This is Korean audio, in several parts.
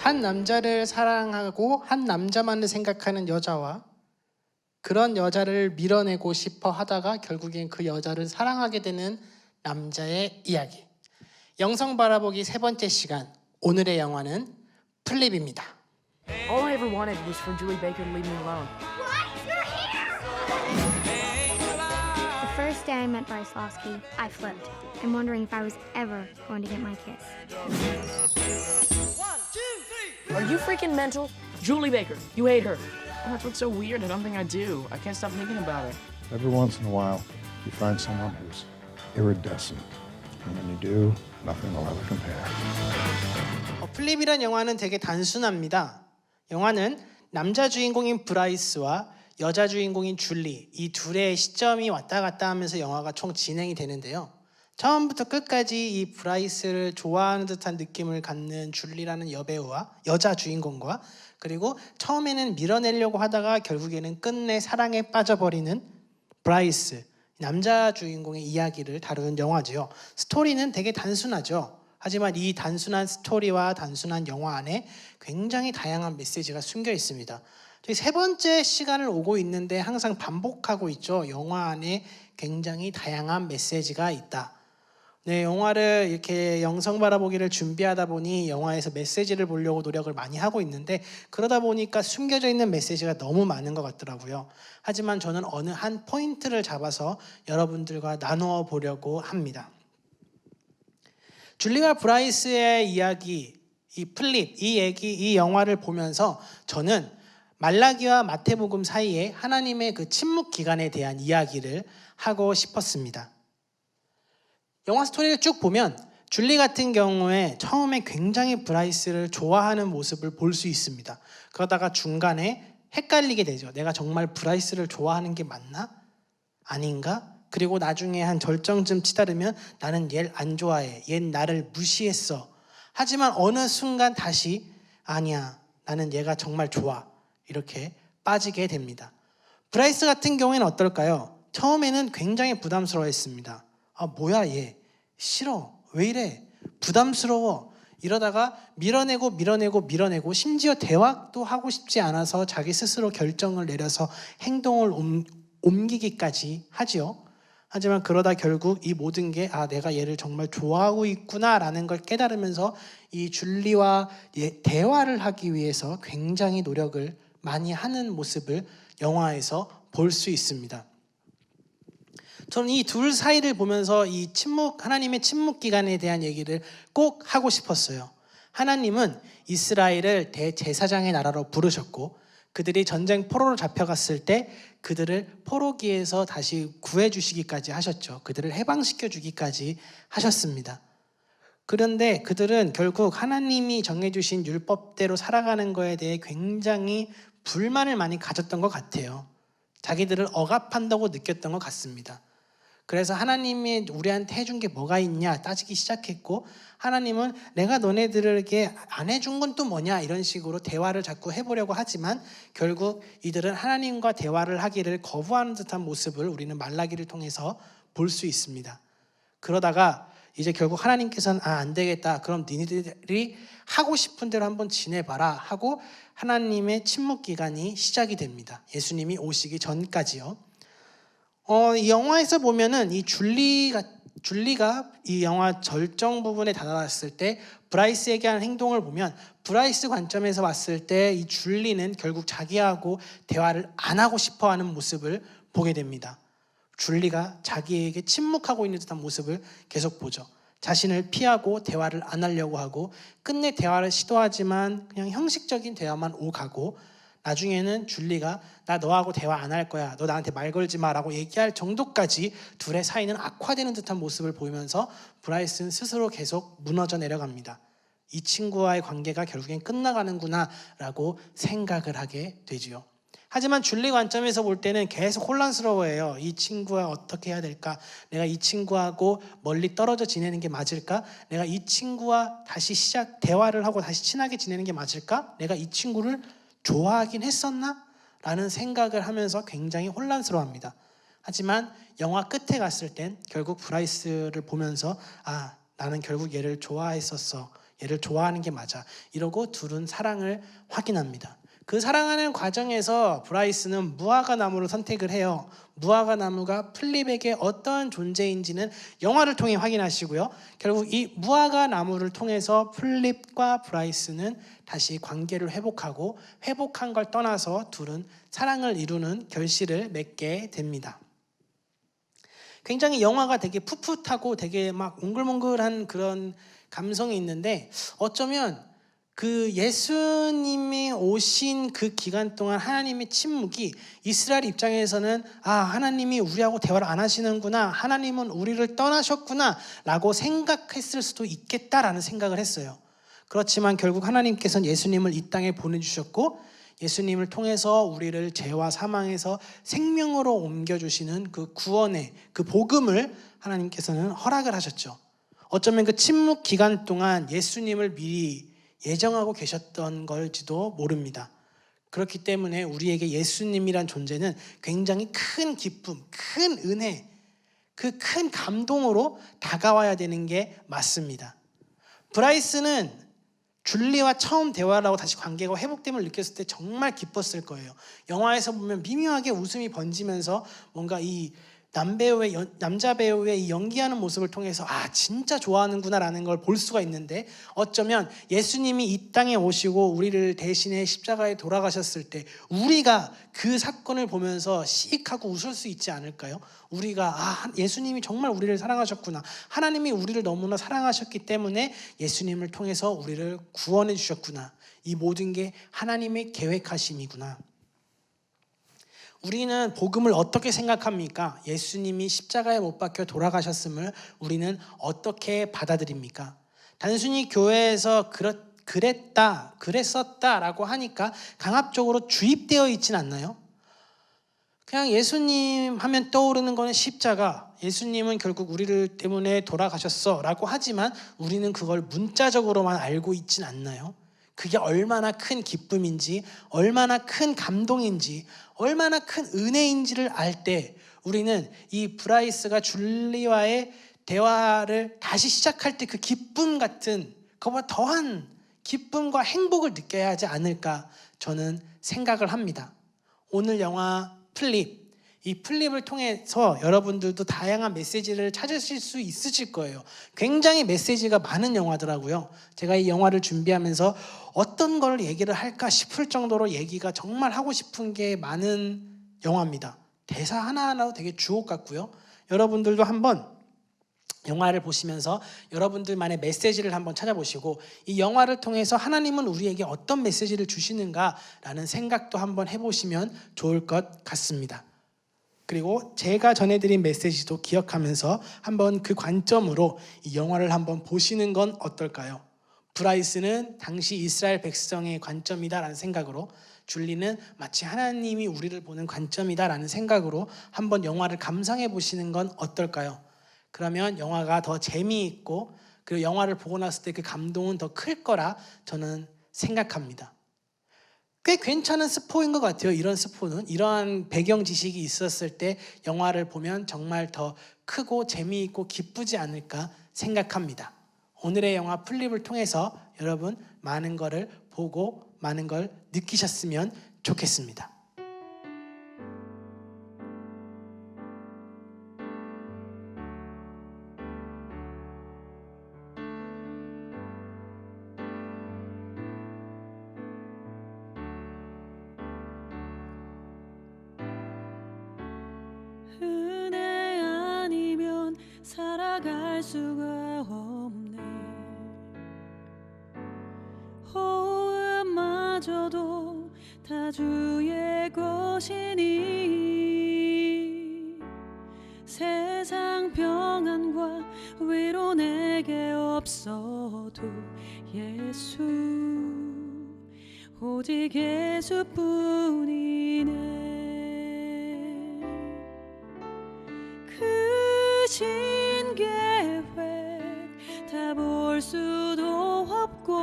한 남자를 사랑하고 한 남자만을 생각하는 여자와 그런 여자를 밀어내고 싶어 하다가 결국엔 그 여자를 사랑하게 되는 남자의 이야기. 영성 바라보기 세 번째 시간. 오늘의 영화는 플립입니다. All I ever wanted was for Julie Baker to leave me alone. The first day I met Bryslovsky, I flipped. I'm wondering if I was ever going to get my kiss. Are you freaking mental? Julie Baker, you hate her. Oh, that's what's so weird. I don't think I do. I can't stop thinking about her. Every once in a while, you find someone who's iridescent. And when you do, nothing will ever compare. 플립이란 영화는 되게 단순합니다. 영화는 남자 주인공인 브라이스와 여자 주인공인 줄리, 이 둘의 시점이 왔다 갔다 하면서 영화가 총 진행이 되는데요. 처음부터 끝까지 이 브라이스를 좋아하는 듯한 느낌을 갖는 줄리라는 여배우와 여자 주인공과 그리고 처음에는 밀어내려고 하다가 결국에는 끝내 사랑에 빠져버리는 브라이스, 남자 주인공의 이야기를 다루는 영화죠. 스토리는 되게 단순하죠. 하지만 이 단순한 스토리와 단순한 영화 안에 굉장히 다양한 메시지가 숨겨 있습니다. 저희 세 번째 시간을 오고 있는데 항상 반복하고 있죠. 영화 안에 굉장히 다양한 메시지가 있다. 네, 영화를 이렇게 영성 바라보기를 준비하다 보니 영화에서 메시지를 보려고 노력을 많이 하고 있는데 그러다 보니까 숨겨져 있는 메시지가 너무 많은 것 같더라고요. 하지만 저는 어느 한 포인트를 잡아서 여러분들과 나누어 보려고 합니다. 줄리와 브라이스의 이야기, 이 플립, 이 영화를 보면서 저는 말라기와 마태복음 사이에 하나님의 그 침묵 기간에 대한 이야기를 하고 싶었습니다. 영화 스토리를 쭉 보면 줄리 같은 경우에 처음에 굉장히 브라이스를 좋아하는 모습을 볼 수 있습니다. 그러다가 중간에 헷갈리게 되죠. 내가 정말 브라이스를 좋아하는 게 맞나? 아닌가? 그리고 나중에 한 절정쯤 치달으면 나는 얘를 안 좋아해. 얘는 나를 무시했어. 하지만 어느 순간 다시 아니야. 나는 얘가 정말 좋아. 이렇게 빠지게 됩니다. 브라이스 같은 경우에는 어떨까요? 처음에는 굉장히 부담스러워했습니다. 아, 뭐야 얘. 싫어. 왜 이래. 부담스러워. 이러다가 밀어내고 심지어 대화도 하고 싶지 않아서 자기 스스로 결정을 내려서 행동을 옮기기까지 하지요. 하지만 그러다 결국 이 모든 게 내가 얘를 정말 좋아하고 있구나라는 걸 깨달으면서 이 줄리와 대화를 하기 위해서 굉장히 노력을 많이 하는 모습을 영화에서 볼 수 있습니다. 저는 이 둘 사이를 보면서 이 하나님의 침묵 기간에 대한 얘기를 꼭 하고 싶었어요. 하나님은 이스라엘을 대제사장의 나라로 부르셨고 그들이 전쟁 포로로 잡혀갔을 때 그들을 포로기에서 다시 구해주시기까지 하셨죠. 그들을 해방시켜주기까지 하셨습니다. 그런데 그들은 결국 하나님이 정해주신 율법대로 살아가는 거에 대해 굉장히 불만을 많이 가졌던 것 같아요. 자기들을 억압한다고 느꼈던 것 같습니다. 그래서 하나님이 우리한테 해준 게 뭐가 있냐 따지기 시작했고 하나님은 내가 너네들에게 안 해준 건 또 뭐냐 이런 식으로 대화를 자꾸 해보려고 하지만 결국 이들은 하나님과 대화를 하기를 거부하는 듯한 모습을 우리는 말라기를 통해서 볼 수 있습니다. 그러다가 이제 결국 하나님께서는 안 되겠다. 그럼 니네들이 하고 싶은 대로 한번 지내봐라 하고 하나님의 침묵 기간이 시작이 됩니다. 예수님이 오시기 전까지요. 이 영화에서 보면은 이 줄리가 이 영화 절정 부분에 다다랐을 때 브라이스에게 하는 행동을 보면 브라이스 관점에서 봤을 때 이 줄리는 결국 자기하고 대화를 안 하고 싶어하는 모습을 보게 됩니다. 줄리가 자기에게 침묵하고 있는 듯한 모습을 계속 보죠. 자신을 피하고 대화를 안 하려고 하고 끝내 대화를 시도하지만 그냥 형식적인 대화만 오가고 나중에는 줄리가 나 너하고 대화 안 할 거야. 너 나한테 말 걸지 마라고 얘기할 정도까지 둘의 사이는 악화되는 듯한 모습을 보이면서 브라이스는 스스로 계속 무너져 내려갑니다. 이 친구와의 관계가 결국엔 끝나가는구나 라고 생각을 하게 되지요. 하지만 줄리 관점에서 볼 때는 계속 혼란스러워해요. 이 친구와 어떻게 해야 될까? 내가 이 친구하고 멀리 떨어져 지내는 게 맞을까? 내가 이 친구와 다시 대화를 하고 다시 친하게 지내는 게 맞을까? 내가 이 친구를 좋아하긴 했었나? 라는 생각을 하면서 굉장히 혼란스러워합니다. 하지만 영화 끝에 갔을 땐 결국 브라이스를 보면서 나는 결국 얘를 좋아했었어. 얘를 좋아하는 게 맞아. 이러고 둘은 사랑을 확인합니다. 그 사랑하는 과정에서 브라이스는 무화과 나무를 선택을 해요. 무화과 나무가 플립에게 어떠한 존재인지는 영화를 통해 확인하시고요. 결국 이 무화과 나무를 통해서 플립과 브라이스는 다시 관계를 회복하고, 회복한 걸 떠나서 둘은 사랑을 이루는 결실을 맺게 됩니다. 굉장히 영화가 되게 풋풋하고 되게 막 몽글몽글한 그런 감성이 있는데, 어쩌면 그 예수님이 오신 그 기간 동안 하나님의 침묵이 이스라엘 입장에서는 하나님이 우리하고 대화를 안 하시는구나, 하나님은 우리를 떠나셨구나 라고 생각했을 수도 있겠다라는 생각을 했어요. 그렇지만 결국 하나님께서는 예수님을 이 땅에 보내주셨고, 예수님을 통해서 우리를 죄와 사망에서 생명으로 옮겨주시는 그 구원의 그 복음을 하나님께서는 허락을 하셨죠. 어쩌면 그 침묵 기간 동안 예수님을 미리 예정하고 계셨던 걸지도 모릅니다. 그렇기 때문에 우리에게 예수님이란 존재는 굉장히 큰 기쁨, 큰 은혜, 그 큰 감동으로 다가와야 되는 게 맞습니다. 브라이스는 줄리와 처음 대화를 하고 다시 관계가 회복됨을 느꼈을 때 정말 기뻤을 거예요. 영화에서 보면 미묘하게 웃음이 번지면서 뭔가 이 남자 배우의 이 연기하는 모습을 통해서 진짜 좋아하는구나 라는 걸 볼 수가 있는데, 어쩌면 예수님이 이 땅에 오시고 우리를 대신해 십자가에 돌아가셨을 때 우리가 그 사건을 보면서 씩 하고 웃을 수 있지 않을까요? 우리가 예수님이 정말 우리를 사랑하셨구나, 하나님이 우리를 너무나 사랑하셨기 때문에 예수님을 통해서 우리를 구원해 주셨구나, 이 모든 게 하나님의 계획하심이구나. 우리는 복음을 어떻게 생각합니까? 예수님이 십자가에 못 박혀 돌아가셨음을 우리는 어떻게 받아들입니까? 단순히 교회에서 그랬었다라고 하니까 강압적으로 주입되어 있진 않나요? 그냥 예수님 하면 떠오르는 거는 십자가, 예수님은 결국 우리를 때문에 돌아가셨어 라고 하지만 우리는 그걸 문자적으로만 알고 있진 않나요? 그게 얼마나 큰 기쁨인지, 얼마나 큰 감동인지, 얼마나 큰 은혜인지를 알 때 우리는 이 브라이스가 줄리와의 대화를 다시 시작할 때 그 기쁨 같은, 그보다 더한 기쁨과 행복을 느껴야 하지 않을까 저는 생각을 합니다. 오늘 영화 플립, 이 플립을 통해서 여러분들도 다양한 메시지를 찾으실 수 있으실 거예요. 굉장히 메시지가 많은 영화더라고요. 제가 이 영화를 준비하면서 어떤 걸 얘기를 할까 싶을 정도로 얘기가 정말 하고 싶은 게 많은 영화입니다. 대사 하나하나도 되게 주옥 같고요. 여러분들도 한번 영화를 보시면서 여러분들만의 메시지를 한번 찾아보시고, 이 영화를 통해서 하나님은 우리에게 어떤 메시지를 주시는가라는 생각도 한번 해보시면 좋을 것 같습니다. 그리고 제가 전해드린 메시지도 기억하면서 한번 그 관점으로 이 영화를 한번 보시는 건 어떨까요? 브라이스는 당시 이스라엘 백성의 관점이다라는 생각으로, 줄리는 마치 하나님이 우리를 보는 관점이다라는 생각으로 한번 영화를 감상해 보시는 건 어떨까요? 그러면 영화가 더 재미있고, 그리고 영화를 보고 났을 때 그 감동은 더 클 거라 저는 생각합니다. 꽤 괜찮은 스포인 것 같아요. 이런 스포는, 이러한 배경 지식이 있었을 때 영화를 보면 정말 더 크고 재미있고 기쁘지 않을까 생각합니다. 오늘의 영화 플립을 통해서 여러분 많은 거를 보고 많은 걸 느끼셨으면 좋겠습니다. 은혜 아니면 살아갈 수가 없네. 호흡마저도 다 주의 것이니 세상 평안과 위로 내게 없어도 예수, 오직 예수뿐이네. 크신 계획 다 볼 수도 없고,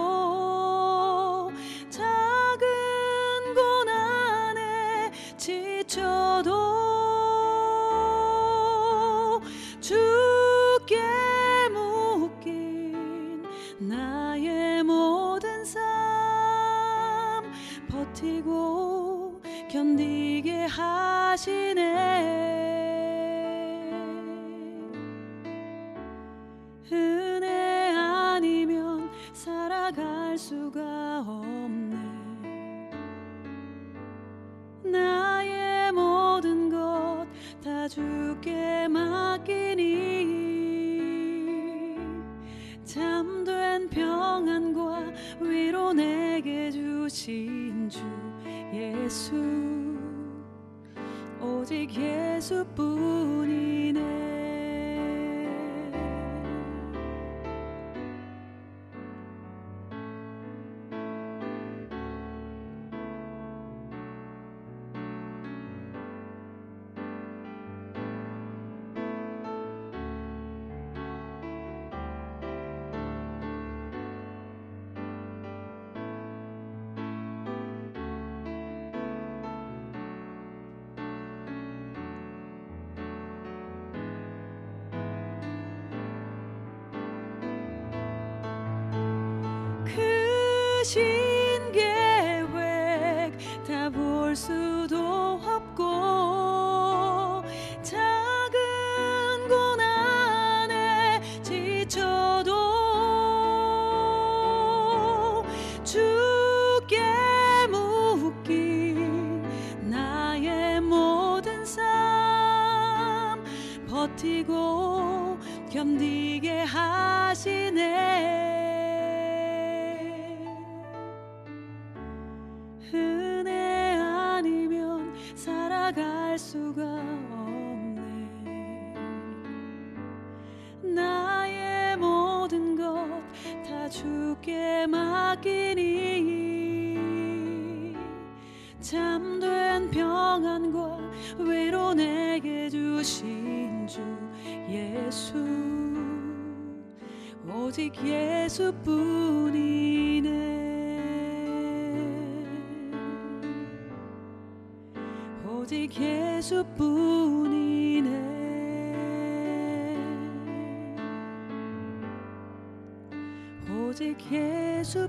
작은 고난에 지쳐도 주께 묶인 나의 다 주께 맡기니 참된 평안과 위로 내게 주신 주 예수 오직 예수뿐이네. 크신 계획 다 볼 수도 없고 작은 고난에 지쳐도 주께 묶인 나의 모든 삶 버티고 견디게 하시네. 은혜 아니면 살아갈 수가 없네. 나의 모든 것 다 주께 맡기니 참된 평안과 위로 내게 주신 주 예수 오직 예수뿐이네. 오직 예수뿐이네. 오직 예수뿐이네.